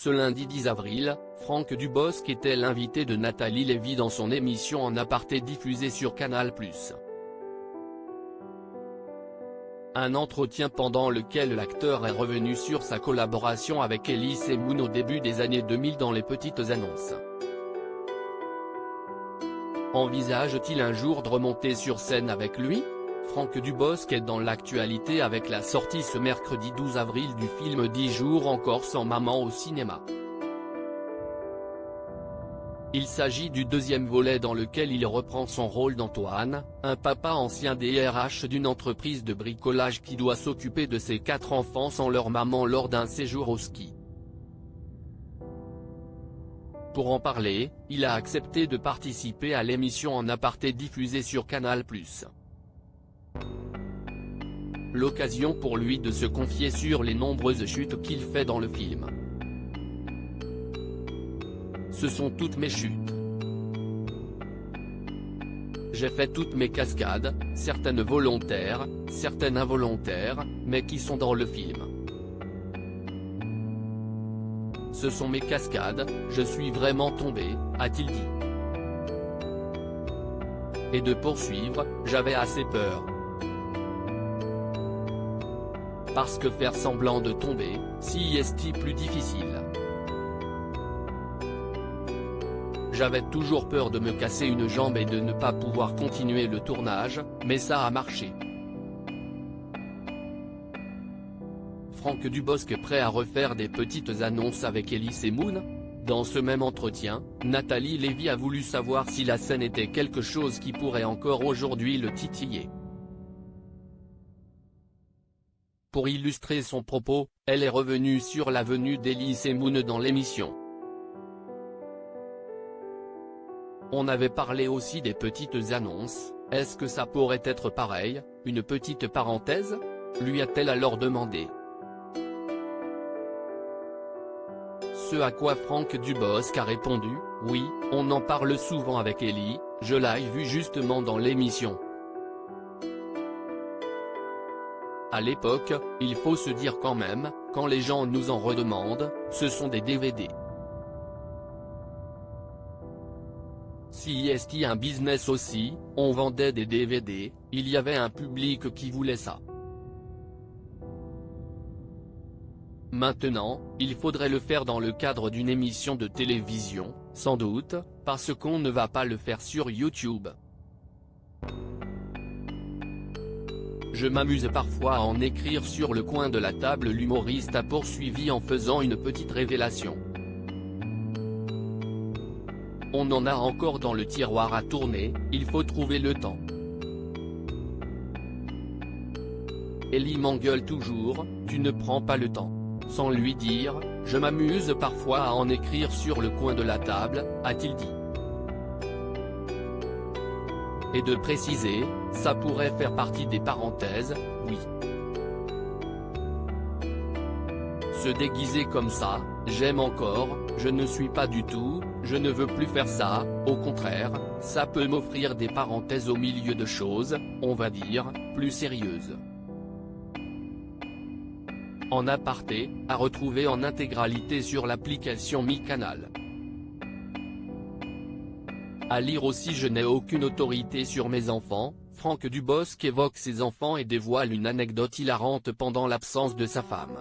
Ce lundi 10 avril, Franck Dubosc était l'invité de Nathalie Lévy dans son émission En aparté diffusée sur Canal+. Un entretien pendant lequel l'acteur est revenu sur sa collaboration avec Elie Semoun au début des années 2000 dans les petites annonces. Envisage-t-il un jour de remonter sur scène avec lui? Franck Dubosc est dans l'actualité avec la sortie ce mercredi 12 avril du film 10 jours encore sans maman au cinéma. Il s'agit du deuxième volet dans lequel il reprend son rôle d'Antoine, un papa ancien DRH d'une entreprise de bricolage qui doit s'occuper de ses 4 enfants sans leur maman lors d'un séjour au ski. Pour en parler, il a accepté de participer à l'émission En aparté diffusée sur Canal+. L'occasion pour lui de se confier sur les nombreuses chutes qu'il fait dans le film. Ce sont toutes mes chutes. J'ai fait toutes mes cascades, certaines volontaires, certaines involontaires, mais qui sont dans le film. Ce sont mes cascades, je suis vraiment tombé, a-t-il dit. Et de poursuivre, j'avais assez peur. Parce que faire semblant de tomber, si est plus difficile. J'avais toujours peur de me casser une jambe et de ne pas pouvoir continuer le tournage, mais ça a marché. Franck Dubosc est prêt à refaire des petites annonces avec Elie Semoun? Dans ce même entretien, Nathalie Lévy a voulu savoir si la scène était quelque chose qui pourrait encore aujourd'hui le titiller. Pour illustrer son propos, elle est revenue sur la venue d'Elie Semoun dans l'émission. On avait parlé aussi des petites annonces, est-ce que ça pourrait être pareil, une petite parenthèse? Lui a-t-elle alors demandé. Ce à quoi Franck Dubosc a répondu, oui, on en parle souvent avec Elie, je l'ai vu justement dans l'émission. À l'époque, il faut se dire quand même, quand les gens nous en redemandent, ce sont des DVD. Si est un business aussi, on vendait des DVD, il y avait un public qui voulait ça. Maintenant, il faudrait le faire dans le cadre d'une émission de télévision, sans doute, parce qu'on ne va pas le faire sur YouTube. Je m'amuse parfois à en écrire sur le coin de la table, l'humoriste a poursuivi en faisant une petite révélation. On en a encore dans le tiroir à tourner, il faut trouver le temps. Elie m'engueule toujours, tu ne prends pas le temps. Sans lui dire, je m'amuse parfois à en écrire sur le coin de la table, a-t-il dit. Et de préciser, ça pourrait faire partie des parenthèses, oui. Se déguiser comme ça, j'aime encore, je ne suis pas du tout, je ne veux plus faire ça, au contraire, ça peut m'offrir des parenthèses au milieu de choses, on va dire, plus sérieuses. En aparté, à retrouver en intégralité sur l'application MyCanal. À lire aussi Je n'ai aucune autorité sur mes enfants, Franck Dubosc évoque ses enfants et dévoile une anecdote hilarante pendant l'absence de sa femme.